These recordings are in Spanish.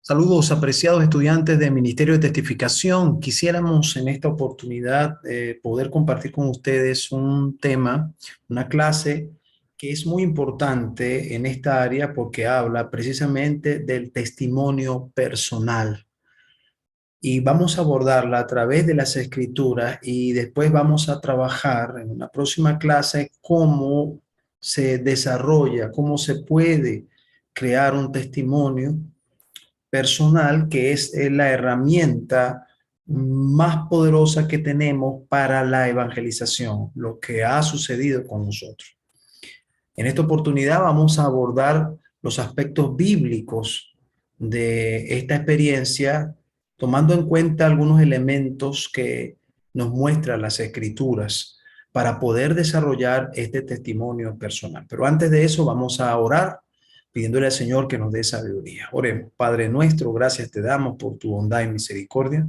Saludos, apreciados estudiantes del Ministerio de Testificación. Quisiéramos en esta oportunidad poder compartir con ustedes un tema, una clase que es muy importante en esta área porque habla precisamente del testimonio personal. Y vamos a abordarla a través de las escrituras y después vamos a trabajar en una próxima clase cómo se desarrolla, cómo se puede crear un testimonio personal, que es la herramienta más poderosa que tenemos para la evangelización, lo que ha sucedido con nosotros. En esta oportunidad vamos a abordar los aspectos bíblicos de esta experiencia, tomando en cuenta algunos elementos que nos muestran las escrituras para poder desarrollar este testimonio personal. Pero antes de eso vamos a orar pidiéndole al Señor que nos dé sabiduría. Oremos. Padre nuestro, gracias te damos por tu bondad y misericordia.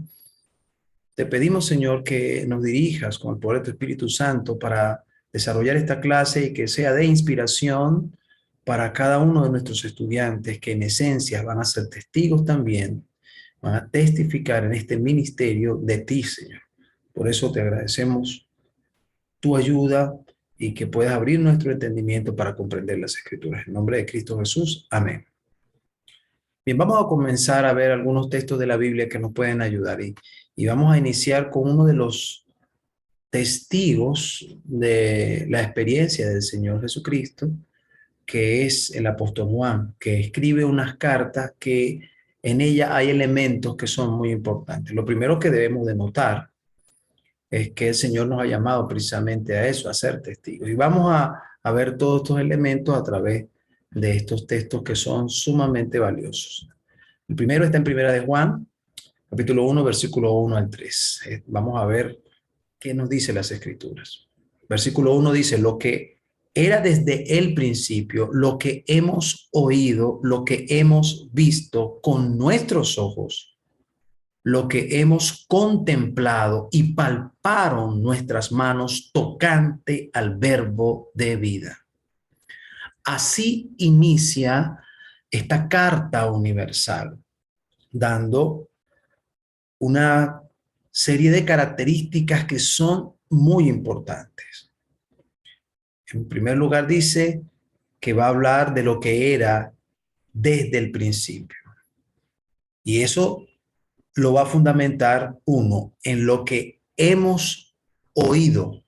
Te pedimos, Señor, que nos dirijas con el poder de tu Espíritu Santo para desarrollar esta clase y que sea de inspiración para cada uno de nuestros estudiantes, que en esencia van a ser testigos también, van a testificar en este ministerio de ti, Señor. Por eso te agradecemos tu ayuda y que puedas abrir nuestro entendimiento para comprender las Escrituras. En nombre de Cristo Jesús. Amén. Bien, vamos a comenzar a ver algunos textos de la Biblia que nos pueden ayudar y vamos a iniciar con uno de los testigos de la experiencia del Señor Jesucristo, que es el apóstol Juan, que escribe unas cartas que en ella hay elementos que son muy importantes. Lo primero que debemos de notar es que el Señor nos ha llamado precisamente a eso, a ser testigos. Y vamos a ver todos estos elementos a través de estos textos que son sumamente valiosos. El primero está en Primera de Juan, capítulo 1, versículo 1 al 3. Vamos a ver qué nos dice las Escrituras. Versículo 1 dice: lo que era desde el principio, lo que hemos oído, lo que hemos visto con nuestros ojos, lo que hemos contemplado y palparon nuestras manos tocante al verbo de vida. Así inicia esta carta universal, dando una serie de características que son muy importantes. En primer lugar, dice que va a hablar de lo que era desde el principio. Y eso lo va a fundamentar, uno, en lo que hemos oído,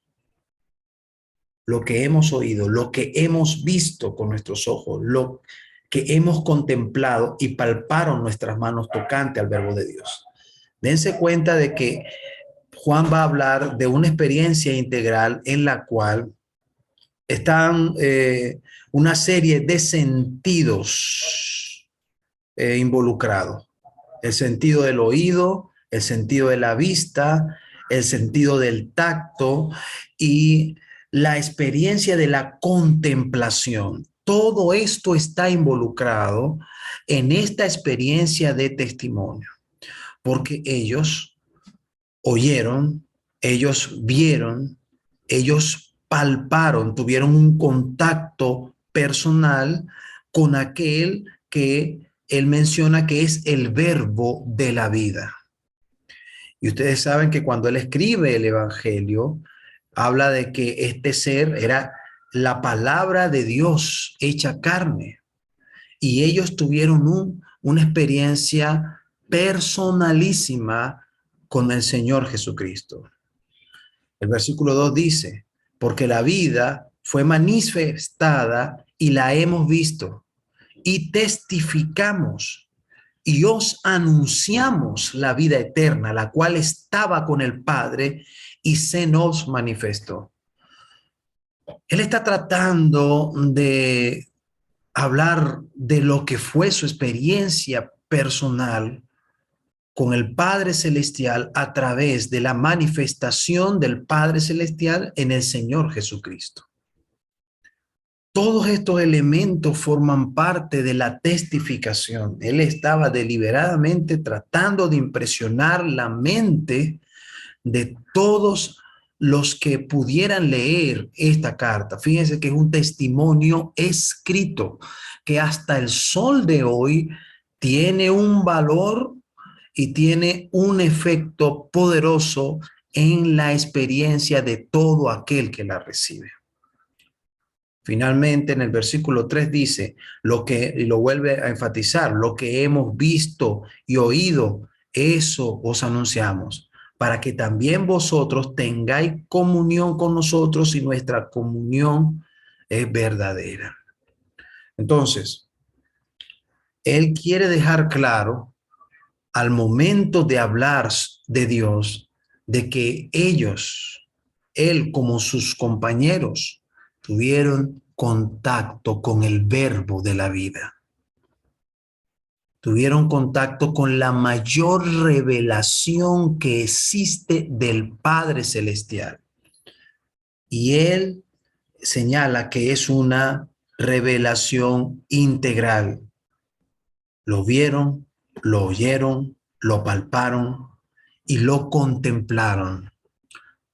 lo que hemos oído, lo que hemos visto con nuestros ojos, lo que hemos contemplado y palparon nuestras manos tocante al verbo de Dios. Dense cuenta de que Juan va a hablar de una experiencia integral en la cual están una serie de sentidos involucrados. El sentido del oído, el sentido de la vista, el sentido del tacto y la experiencia de la contemplación. Todo esto está involucrado en esta experiencia de testimonio, porque ellos oyeron, ellos vieron, ellos palparon, tuvieron un contacto personal con aquel que él menciona que es el verbo de la vida. Y ustedes saben que cuando él escribe el Evangelio, habla de que este ser era la palabra de Dios hecha carne. Y ellos tuvieron una experiencia personalísima con el Señor Jesucristo. El versículo 2 dice: porque la vida fue manifestada y la hemos visto y testificamos y os anunciamos la vida eterna, la cual estaba con el Padre y se nos manifestó. Él está tratando de hablar de lo que fue su experiencia personal con el Padre Celestial a través de la manifestación del Padre Celestial en el Señor Jesucristo. Todos estos elementos forman parte de la testificación. Él estaba deliberadamente tratando de impresionar la mente de todos los que pudieran leer esta carta, fíjense que es un testimonio escrito que hasta el sol de hoy tiene un valor y tiene un efecto poderoso en la experiencia de todo aquel que la recibe. Finalmente, en el versículo 3 dice, y lo vuelve a enfatizar, lo que hemos visto y oído, eso os anunciamos, para que también vosotros tengáis comunión con nosotros y nuestra comunión es verdadera. Entonces, él quiere dejar claro al momento de hablar de Dios, de que ellos, él como sus compañeros, tuvieron contacto con el verbo de la vida. Tuvieron contacto con la mayor revelación que existe del Padre Celestial. Y él señala que es una revelación integral. Lo vieron, lo oyeron, lo palparon y lo contemplaron.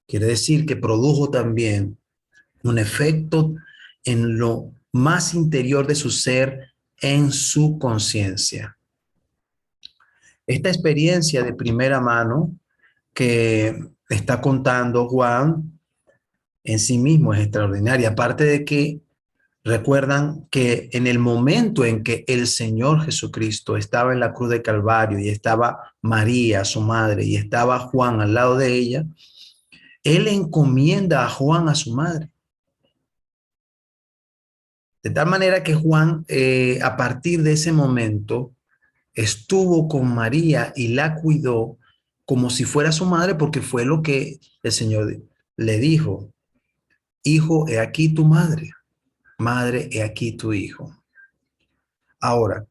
Quiere decir que produjo también un efecto en lo más interior de su ser, en su conciencia. Esta experiencia de primera mano que está contando Juan en sí mismo es extraordinaria. Aparte de que recuerdan que en el momento en que el Señor Jesucristo estaba en la cruz de Calvario y estaba María, su madre, y estaba Juan al lado de ella, él encomienda a Juan a su madre. De tal manera que Juan, a partir de ese momento, estuvo con María y la cuidó como si fuera su madre, porque fue lo que el Señor le dijo: hijo, he aquí tu madre, madre, he aquí tu hijo. Ahora,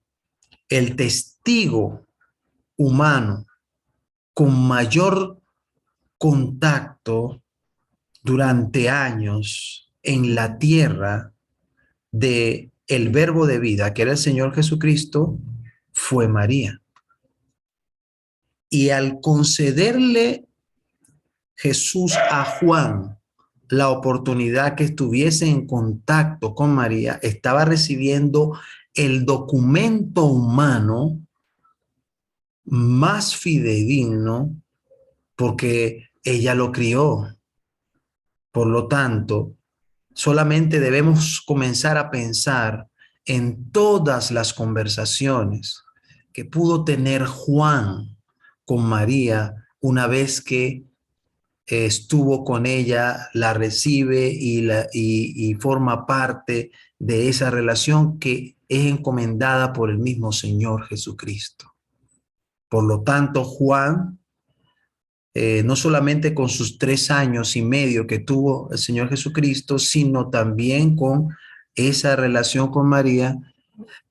el testigo humano con mayor contacto durante años en la tierra de el verbo de vida, que era el Señor Jesucristo, fue María. Y al concederle Jesús a Juan la oportunidad que estuviese en contacto con María, estaba recibiendo el documento humano más fidedigno porque ella lo crió. Por lo tanto, solamente debemos comenzar a pensar en todas las conversaciones que pudo tener Juan con María una vez que estuvo con ella, la recibe y forma parte de esa relación que es encomendada por el mismo Señor Jesucristo. Por lo tanto, Juan, no solamente con sus 3 años y medio que tuvo el Señor Jesucristo, sino también con esa relación con María,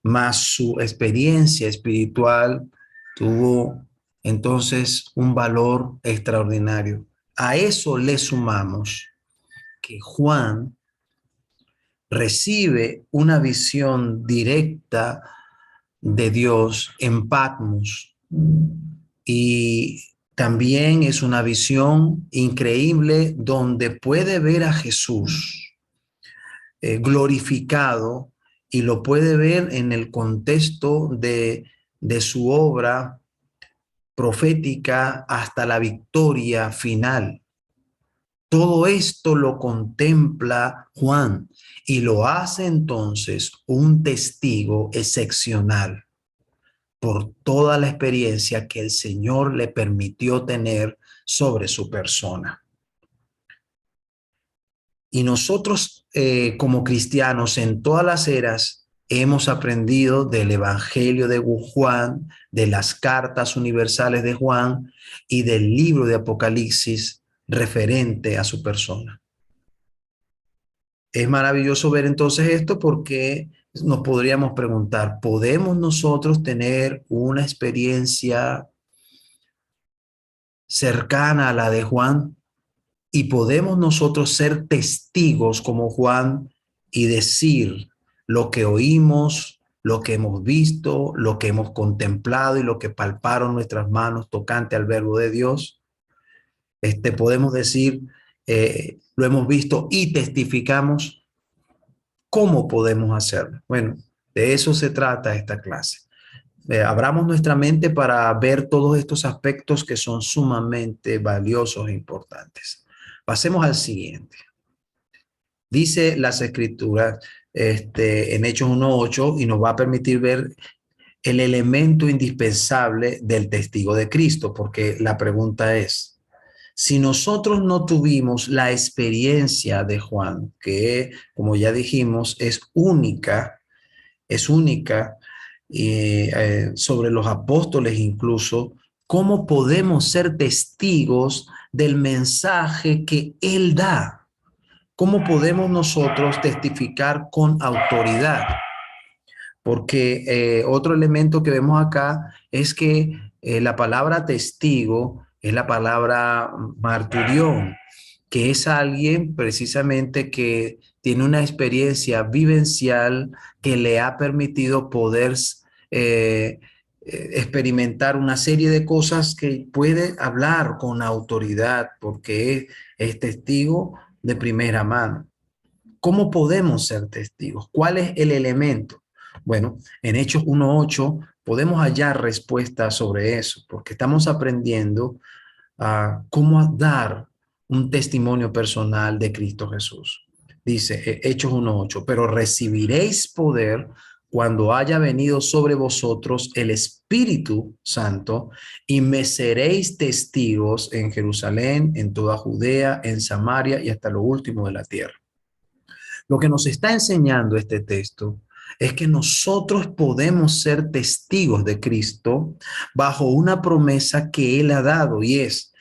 más su experiencia espiritual, tuvo entonces un valor extraordinario. A eso le sumamos que Juan recibe una visión directa de Dios en Patmos, y también es una visión increíble donde puede ver a Jesús glorificado, y lo puede ver en el contexto de su obra profética hasta la victoria final. Todo esto lo contempla Juan y lo hace entonces un testigo excepcional por toda la experiencia que el Señor le permitió tener sobre su persona. Y nosotros como cristianos en todas las eras hemos aprendido del Evangelio de Juan, de las cartas universales de Juan y del libro de Apocalipsis referente a su persona. Es maravilloso ver entonces esto, porque nos podríamos preguntar, ¿podemos nosotros tener una experiencia cercana a la de Juan? ¿Y podemos nosotros ser testigos como Juan y decir lo que oímos, lo que hemos visto, lo que hemos contemplado y lo que palparon nuestras manos tocante al verbo de Dios? Podemos decir lo hemos visto y testificamos. ¿Cómo podemos hacerlo? Bueno, de eso se trata esta clase. Abramos nuestra mente para ver todos estos aspectos que son sumamente valiosos e importantes. Pasemos al siguiente. Dice las escrituras en Hechos 1:8 y nos va a permitir ver el elemento indispensable del testigo de Cristo, porque la pregunta es, si nosotros no tuvimos la experiencia de Juan, que como ya dijimos es única sobre los apóstoles incluso, ¿cómo podemos ser testigos del mensaje que él da? ¿Cómo podemos nosotros testificar con autoridad? Porque otro elemento que vemos acá es que la palabra testigo es la palabra marturión, que es alguien precisamente que tiene una experiencia vivencial que le ha permitido poder experimentar una serie de cosas que puede hablar con autoridad porque es testigo de primera mano. ¿Cómo podemos ser testigos? ¿Cuál es el elemento? Bueno, en Hechos 1:8 podemos hallar respuestas sobre eso, porque estamos aprendiendo a cómo dar un testimonio personal de Cristo Jesús. Dice Hechos 1:8, pero recibiréis poder cuando haya venido sobre vosotros el Espíritu Santo y me seréis testigos en Jerusalén, en toda Judea, en Samaria y hasta lo último de la tierra. Lo que nos está enseñando este texto es que nosotros podemos ser testigos de Cristo bajo una promesa que Él ha dado y es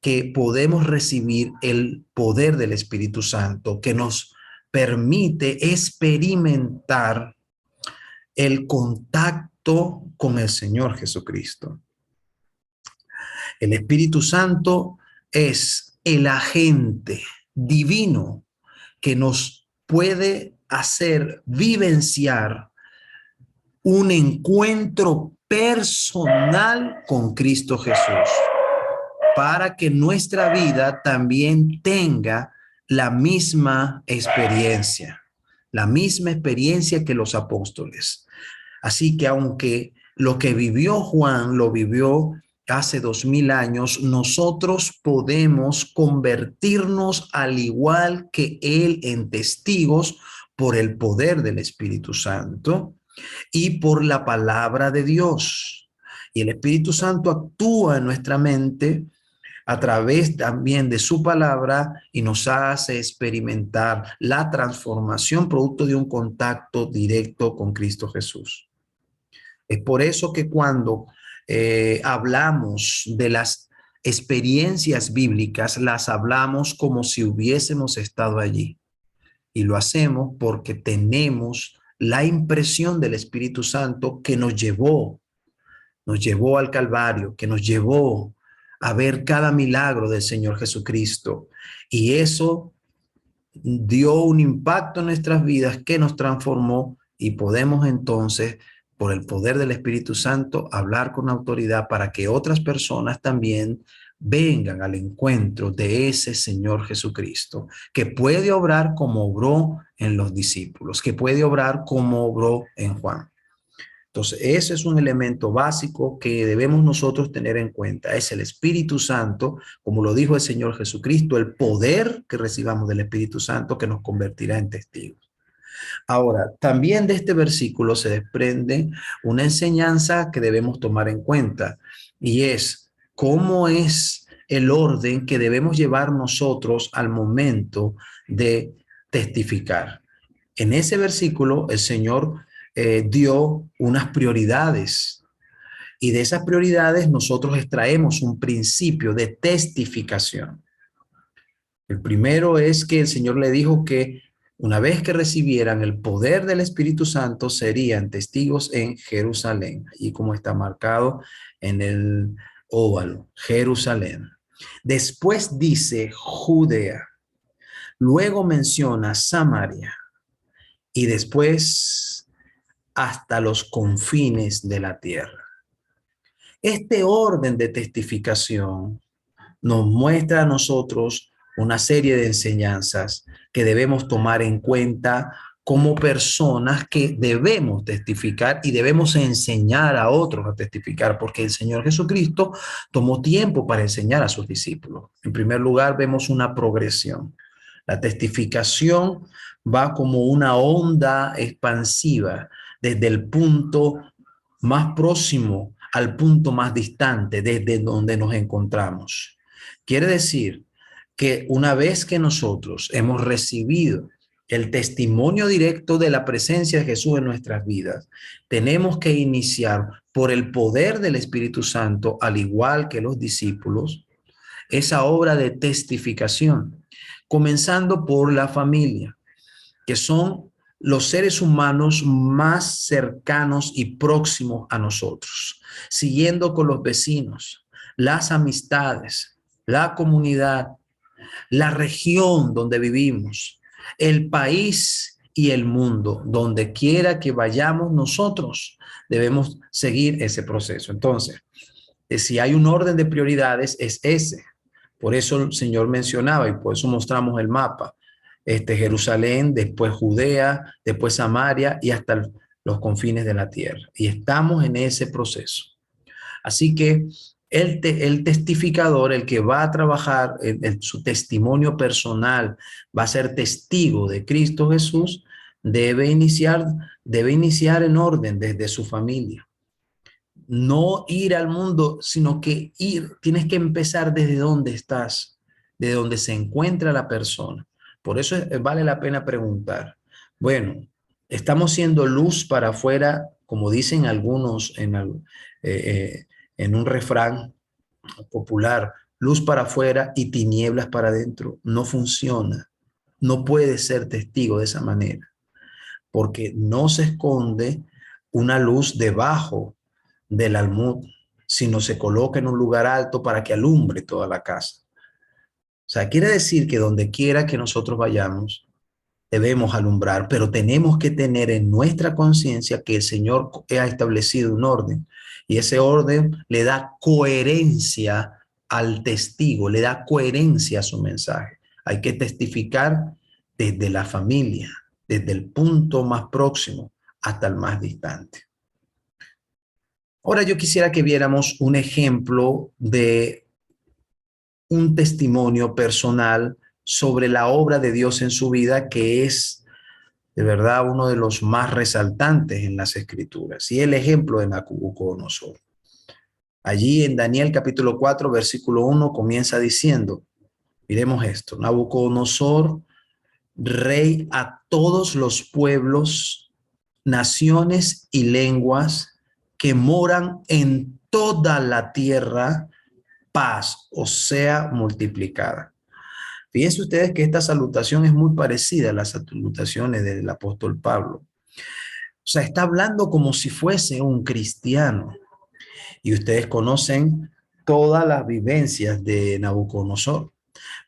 que podemos recibir el poder del Espíritu Santo que nos permite experimentar el contacto con el Señor Jesucristo. El Espíritu Santo es el agente divino que nos puede hacer vivenciar un encuentro personal con Cristo Jesús para que nuestra vida también tenga la misma experiencia que los apóstoles. Así que aunque lo que vivió Juan lo vivió hace 2000 años, nosotros podemos convertirnos al igual que él en testigos por el poder del Espíritu Santo y por la palabra de Dios. Y el Espíritu Santo actúa en nuestra mente a través también de su palabra y nos hace experimentar la transformación producto de un contacto directo con Cristo Jesús. Es por eso que cuando hablamos de las experiencias bíblicas, las hablamos como si hubiésemos estado allí. Y lo hacemos porque tenemos la impresión del Espíritu Santo que nos llevó al Calvario, que nos llevó a ver cada milagro del Señor Jesucristo. Y eso dio un impacto en nuestras vidas que nos transformó y podemos entonces, por el poder del Espíritu Santo, hablar con autoridad para que otras personas también vengan al encuentro de ese Señor Jesucristo, que puede obrar como obró en los discípulos, que puede obrar como obró en Juan. Entonces, ese es un elemento básico que debemos nosotros tener en cuenta. Es el Espíritu Santo, como lo dijo el Señor Jesucristo, el poder que recibamos del Espíritu Santo que nos convertirá en testigos. Ahora, también de este versículo se desprende una enseñanza que debemos tomar en cuenta y es cómo es el orden que debemos llevar nosotros al momento de testificar. En ese versículo, el Señor dio unas prioridades y de esas prioridades nosotros extraemos un principio de testificación. El primero es que el Señor le dijo que una vez que recibieran el poder del Espíritu Santo serían testigos en Jerusalén, y como está marcado en el óvalo, Jerusalén. Después dice Judea, luego menciona Samaria y después hasta los confines de la tierra. Este orden de testificación nos muestra a nosotros una serie de enseñanzas que debemos tomar en cuenta como personas que debemos testificar y debemos enseñar a otros a testificar, porque el Señor Jesucristo tomó tiempo para enseñar a sus discípulos. En primer lugar, vemos una progresión. La testificación va como una onda expansiva desde el punto más próximo al punto más distante desde donde nos encontramos. Quiere decir que una vez que nosotros hemos recibido el testimonio directo de la presencia de Jesús en nuestras vidas, tenemos que iniciar por el poder del Espíritu Santo, al igual que los discípulos, esa obra de testificación, comenzando por la familia, que son los seres humanos más cercanos y próximos a nosotros, siguiendo con los vecinos, las amistades, la comunidad, la región donde vivimos, el país y el mundo. Donde quiera que vayamos nosotros, debemos seguir ese proceso. Entonces, si hay un orden de prioridades, es ese. Por eso el Señor mencionaba, y por eso mostramos el mapa, Jerusalén, después Judea, después Samaria y hasta los confines de la tierra. Y estamos en ese proceso. Así que el testificador, el que va a trabajar en su testimonio personal, va a ser testigo de Cristo Jesús, debe iniciar en orden desde su familia. No ir al mundo, sino que tienes que empezar desde donde estás, de donde se encuentra la persona. Por eso vale la pena preguntar, bueno, estamos siendo luz para afuera, como dicen algunos en un refrán popular, luz para afuera y tinieblas para adentro. No funciona, no puede ser testigo de esa manera, porque no se esconde una luz debajo del almud, sino se coloca en un lugar alto para que alumbre toda la casa. O sea, quiere decir que donde quiera que nosotros vayamos, debemos alumbrar, pero tenemos que tener en nuestra conciencia que el Señor ha establecido un orden y ese orden le da coherencia al testigo, le da coherencia a su mensaje. Hay que testificar desde la familia, desde el punto más próximo hasta el más distante. Ahora yo quisiera que viéramos un ejemplo de un testimonio personal sobre la obra de Dios en su vida, que es de verdad uno de los más resaltantes en las Escrituras, y el ejemplo de Nabucodonosor. Allí en Daniel capítulo 4, versículo 1 comienza diciendo, miremos esto, Nabucodonosor, rey a todos los pueblos, naciones y lenguas que moran en toda la tierra, paz, o sea, multiplicada. Fíjense ustedes que esta salutación es muy parecida a las salutaciones del apóstol Pablo. O sea, está hablando como si fuese un cristiano. Y ustedes conocen todas las vivencias de Nabucodonosor.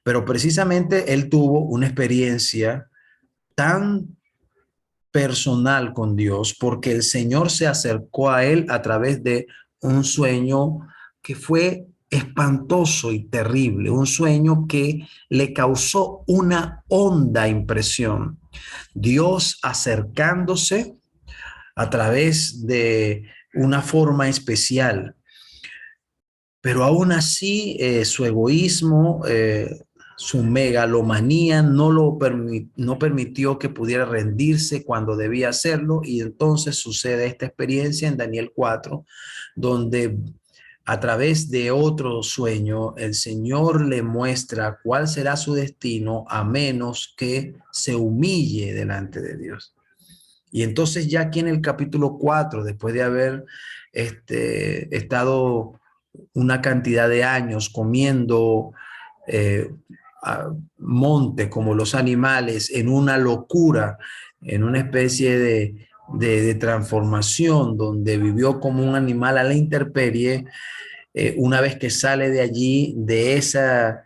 Pero precisamente él tuvo una experiencia tan personal con Dios porque el Señor se acercó a él a través de un sueño que fue espantoso y terrible, un sueño que le causó una honda impresión. Dios acercándose a través de una forma especial, pero aún así su egoísmo, su megalomanía no permitió que pudiera rendirse cuando debía hacerlo, y entonces sucede esta experiencia en Daniel 4, donde a través de otro sueño el Señor le muestra cuál será su destino a menos que se humille delante de Dios. Y entonces ya aquí en el capítulo 4, después de haber estado una cantidad de años comiendo monte como los animales, en una locura, en una especie de transformación donde vivió como un animal a la intemperie, una vez que sale de allí, de esa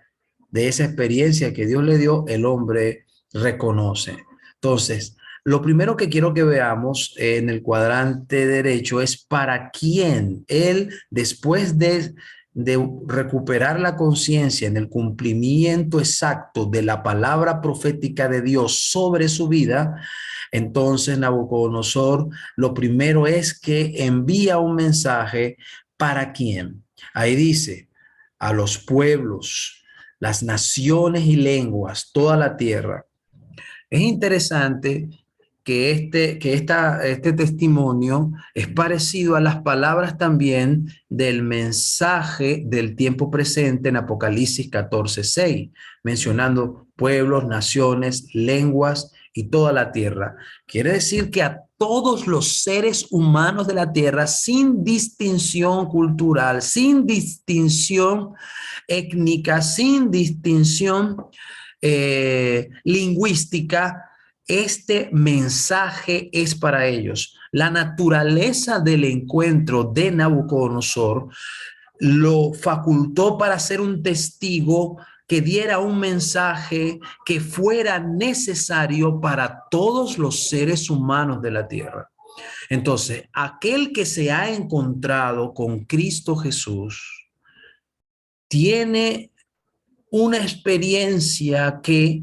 experiencia que Dios le dio, el hombre reconoce. Entonces, lo primero que quiero que veamos en el cuadrante derecho es para quién él, después de de recuperar la conciencia en el cumplimiento exacto de la palabra profética de Dios sobre su vida, entonces Nabucodonosor lo primero es que envía un mensaje. ¿Para quién? Ahí dice, a los pueblos, las naciones y lenguas, toda la tierra. Es interesante que este testimonio es parecido a las palabras también del mensaje del tiempo presente en Apocalipsis 14:6, mencionando pueblos, naciones, lenguas y toda la tierra. Quiere decir que a todos los seres humanos de la tierra, sin distinción cultural, sin distinción étnica, sin distinción lingüística, este mensaje es para ellos. La naturaleza del encuentro de Nabucodonosor lo facultó para ser un testigo que diera un mensaje que fuera necesario para todos los seres humanos de la tierra. Entonces, aquel que se ha encontrado con Cristo Jesús tiene una experiencia que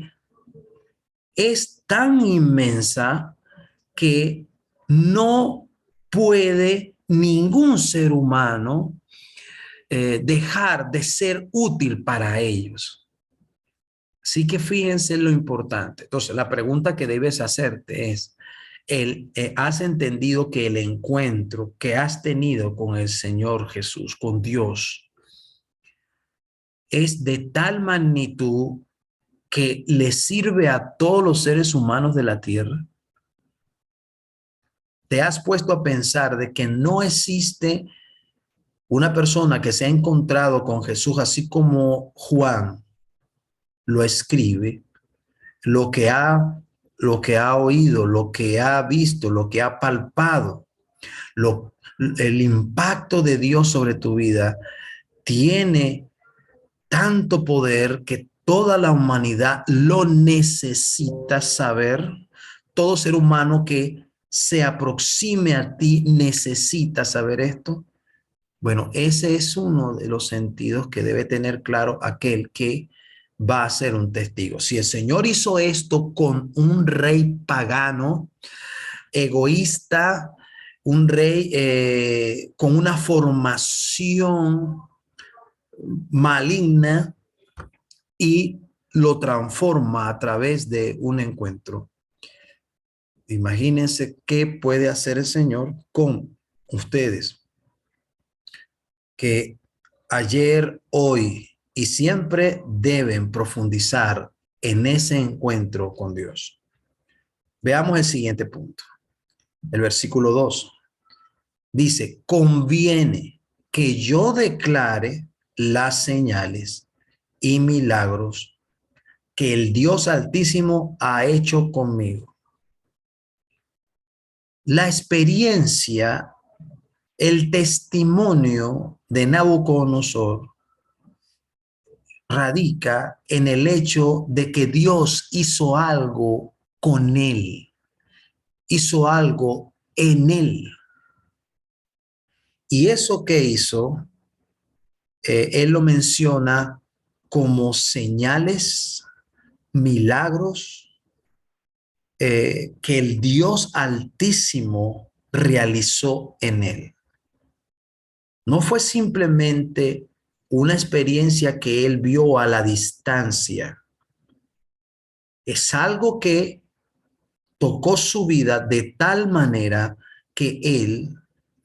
es tan inmensa que no puede ningún ser humano dejar de ser útil para ellos. Así que fíjense lo importante. Entonces, la pregunta que debes hacerte es, ¿has entendido que el encuentro que has tenido con el Señor Jesús, con Dios, es de tal magnitud que le sirve a todos los seres humanos de la tierra? ¿Te has puesto a pensar de que no existe una persona que se ha encontrado con Jesús, así como Juan lo escribe, lo que ha, lo que ha oído, lo que ha visto, lo que ha palpado, el impacto de Dios sobre tu vida tiene tanto poder que toda la humanidad lo necesita saber? Todo ser humano que se aproxime a ti necesita saber esto. Bueno, ese es uno de los sentidos que debe tener claro aquel que va a ser un testigo. Si el Señor hizo esto con un rey pagano, egoísta, un rey con una formación maligna, y lo transforma a través de un encuentro, imagínense qué puede hacer el Señor con ustedes, que ayer, hoy y siempre deben profundizar en ese encuentro con Dios. Veamos el siguiente punto. El versículo 2 dice, conviene que yo declare las señales y milagros que el Dios Altísimo ha hecho conmigo. La experiencia, el testimonio de Nabucodonosor radica en el hecho de que Dios hizo algo con él, hizo algo en él. Y eso que hizo, él lo menciona como señales, milagros, que el Dios Altísimo realizó en él. No fue simplemente una experiencia que él vio a la distancia. Es algo que tocó su vida de tal manera que él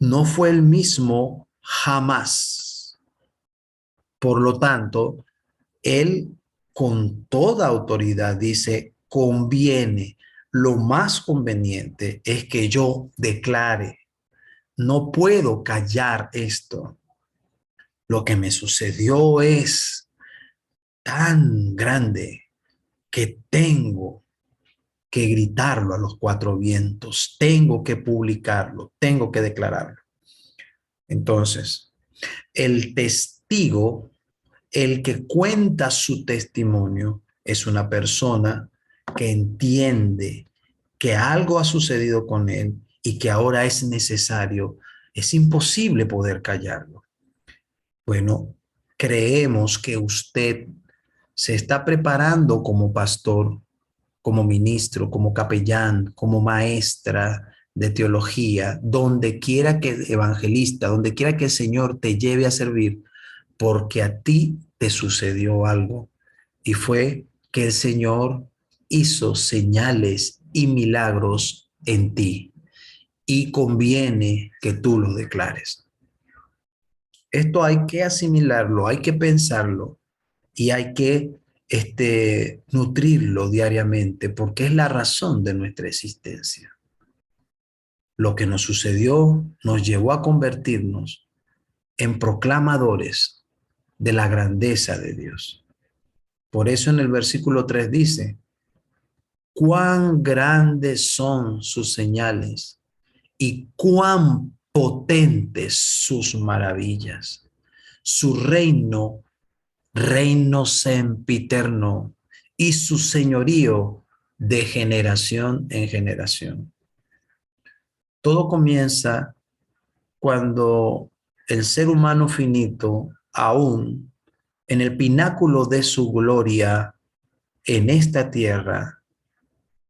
no fue el mismo jamás. Por lo tanto, él con toda autoridad dice, conviene, lo más conveniente es que yo declare, no puedo callar esto. Lo que me sucedió es tan grande que tengo que gritarlo a los cuatro vientos, tengo que publicarlo, tengo que declararlo. Entonces, el testigo, el que cuenta su testimonio, es una persona que entiende que algo ha sucedido con él y que ahora es necesario, es imposible poder callarlo. Bueno, creemos que usted se está preparando como pastor, como ministro, como capellán, como maestra de teología, donde quiera que evangelista, donde quiera que el Señor te lleve a servir, porque a ti te sucedió algo y fue que el Señor hizo señales y milagros en ti y conviene que tú lo declares. Esto hay que asimilarlo, hay que pensarlo y hay que nutrirlo diariamente porque es la razón de nuestra existencia. Lo que nos sucedió nos llevó a convertirnos en proclamadores de la grandeza de Dios. Por eso en el versículo 3 dice, cuán grandes son sus señales y cuán potentes sus maravillas. Su reino sempiterno y su señorío de generación en generación. Todo comienza cuando el ser humano finito, aún en el pináculo de su gloria en esta tierra,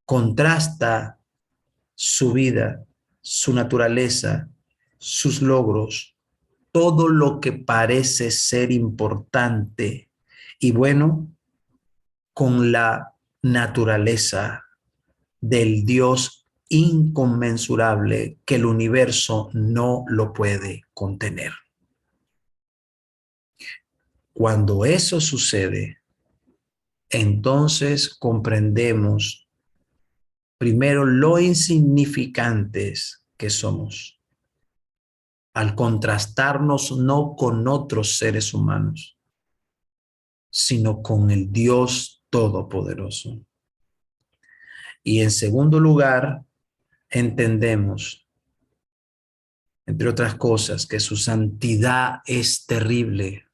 contrasta su vida, su naturaleza, sus logros, todo lo que parece ser importante y bueno, con la naturaleza del Dios inconmensurable que el universo no lo puede contener. Cuando eso sucede, entonces comprendemos primero lo insignificantes que somos, al contrastarnos no con otros seres humanos, sino con el Dios Todopoderoso. Y en segundo lugar, entendemos, entre otras cosas, que su santidad es terrible.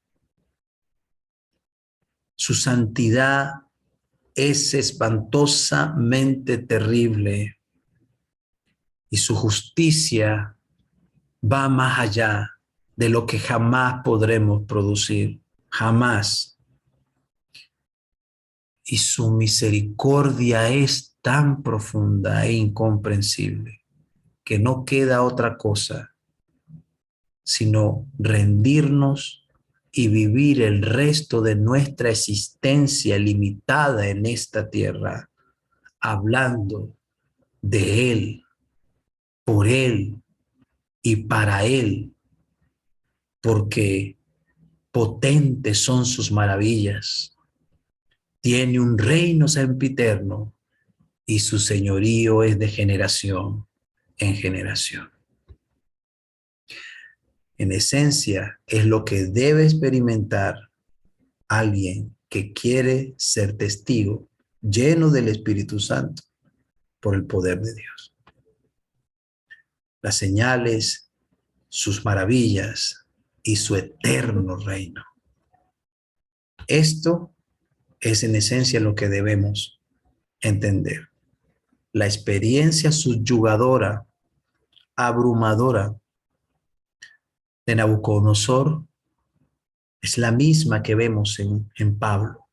Su santidad es espantosamente terrible y su justicia va más allá de lo que jamás podremos producir, jamás. Y su misericordia es tan profunda e incomprensible que no queda otra cosa sino rendirnos y vivir el resto de nuestra existencia limitada en esta tierra, hablando de Él, por Él y para Él, porque potentes son sus maravillas. Tiene un reino sempiterno y su señorío es de generación en generación. En esencia, es lo que debe experimentar alguien que quiere ser testigo lleno del Espíritu Santo por el poder de Dios. Las señales, sus maravillas y su eterno reino. Esto es en esencia lo que debemos entender. La experiencia subyugadora, abrumadora de Nabucodonosor es la misma que vemos en Pablo,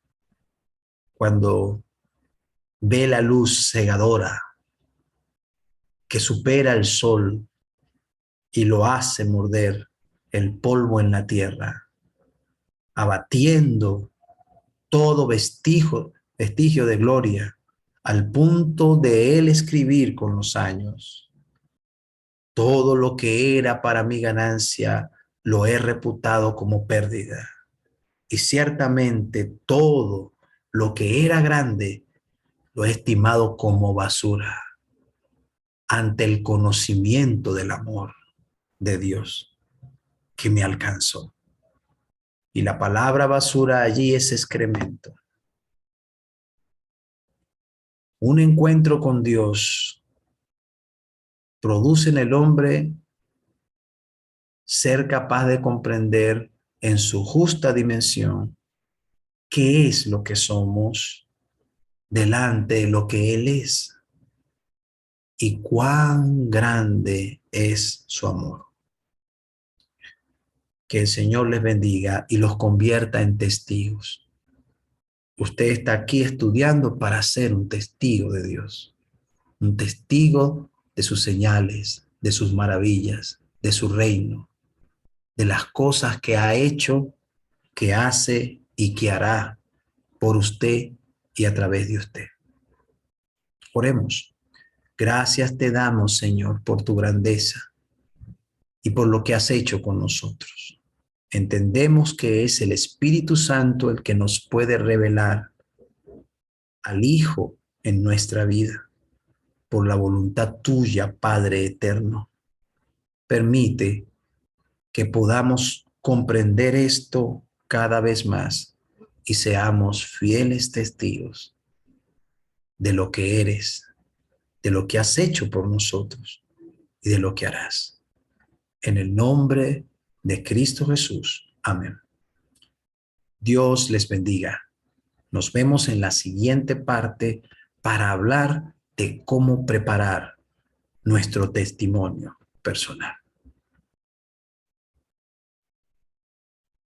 cuando ve la luz cegadora que supera el sol y lo hace morder el polvo en la tierra, abatiendo todo vestigio de gloria, al punto de él escribir con los años: todo lo que era para mi ganancia lo he reputado como pérdida, y ciertamente todo lo que era grande lo he estimado como basura ante el conocimiento del amor de Dios que me alcanzó. Y la palabra basura allí es excremento. Un encuentro con Dios produce en el hombre ser capaz de comprender en su justa dimensión qué es lo que somos delante de lo que Él es y cuán grande es su amor. Que el Señor les bendiga y los convierta en testigos. Usted está aquí estudiando para ser un testigo de Dios, un testigo de sus señales, de sus maravillas, de su reino, de las cosas que ha hecho, que hace y que hará por usted y a través de usted. Oremos. Gracias te damos, Señor, por tu grandeza y por lo que has hecho con nosotros. Entendemos que es el Espíritu Santo el que nos puede revelar al Hijo en nuestra vida por la voluntad tuya, Padre eterno. Permite que podamos comprender esto cada vez más y seamos fieles testigos de lo que eres, de lo que has hecho por nosotros y de lo que harás. En el nombre de Cristo Jesús. Amén. Dios les bendiga. Nos vemos en la siguiente parte para hablar de cómo preparar nuestro testimonio personal.